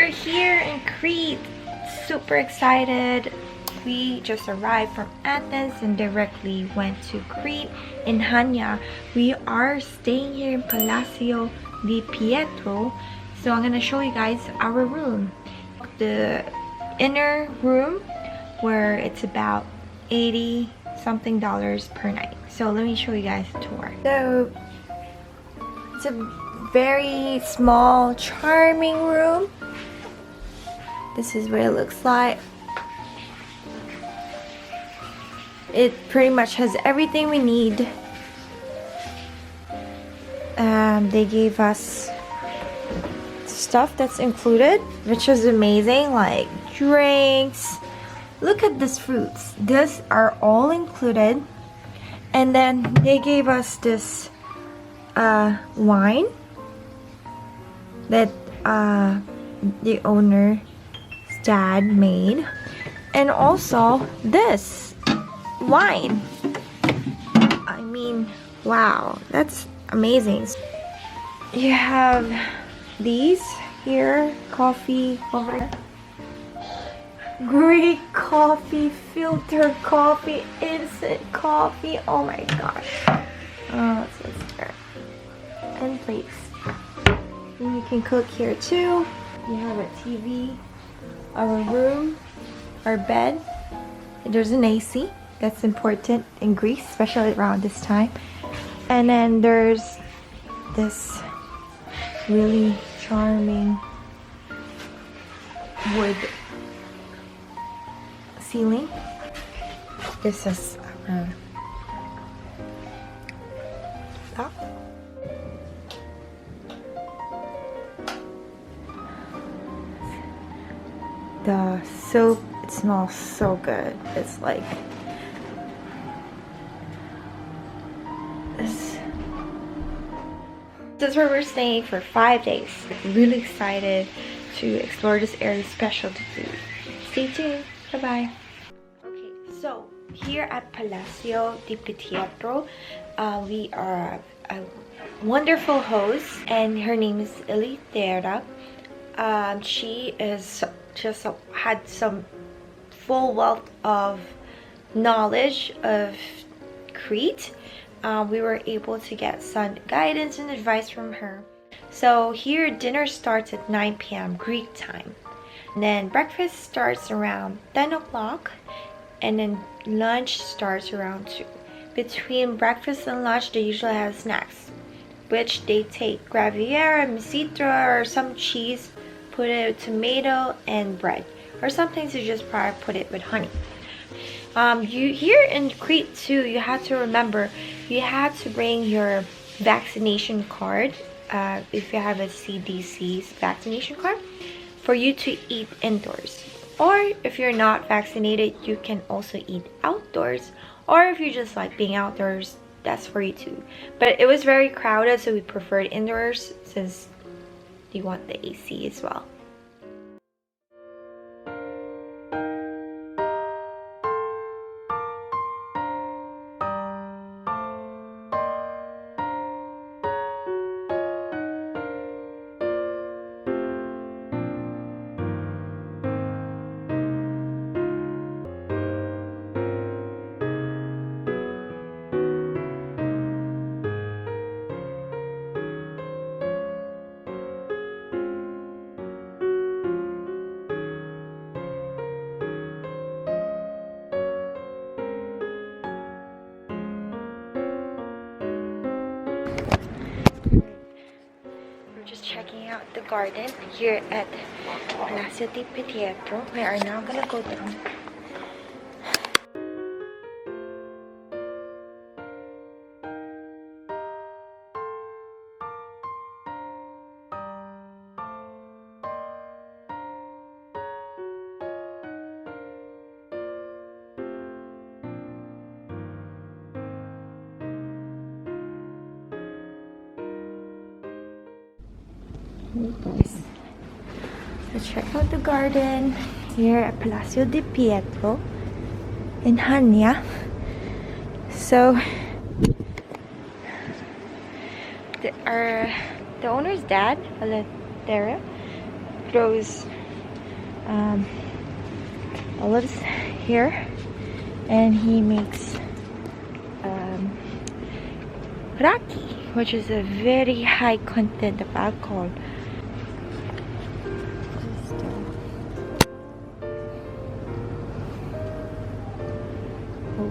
we're here in Crete. Super excited. We just arrived from Athens and directly went to Crete in Chania. We are staying here in Palazzio de Pietro. So I'm gonna show you guys our room. The inner room where it's about $80 something per night. So let me show you guys the tour. So it's a very small, charming room. This is what it looks like. It pretty much has everything we need. They gave us stuff that's included, which is amazing, like drinks. Look at these fruits. These are all included. And then they gave us this wine that the owner's dad made, and also this wine. I mean, wow, that's amazing. You have these here, coffee over there. Greek coffee, filter coffee, instant coffee. Oh my gosh. Oh, it's there. And plates. And you can cook here too. You have a TV, our room, our bed. There's an AC. That's important in Greece, especially around this time. And then there's this really charming wood ceiling. This is top. The soap, it smells so good. It's like this. This is where we're staying for 5 days. Really excited to explore this area, special to food. Stay tuned. Bye bye. Okay, so here at Palazzio de Pietro, we are a wonderful host, and her name is Elitera. She is just had some full wealth of knowledge of Crete. We were able to get some guidance and advice from her. So here dinner starts at 9 p.m. Greek time. And then breakfast starts around 10 o'clock. And then lunch starts around 2. Between breakfast and lunch, they usually have snacks, which they take graviera, misitra, or some cheese, put it with tomato and bread. Or sometimes you just probably put it with honey. You here in Crete too, you have to remember, you have to bring your vaccination card, if you have a CDC's vaccination card, for you to eat indoors. Or if you're not vaccinated, you can also eat outdoors. Or if you just like being outdoors, that's for you too. But it was very crowded, so we preferred indoors since you want the AC as well. Checking out the garden here at Palazzio de Pietro. We are now gonna go down. Guys, so check out the garden here at Palazzio de Pietro in Chania. So the owner's dad, Elitera, grows olives here, and he makes raki, which is a very high content of alcohol. Oh.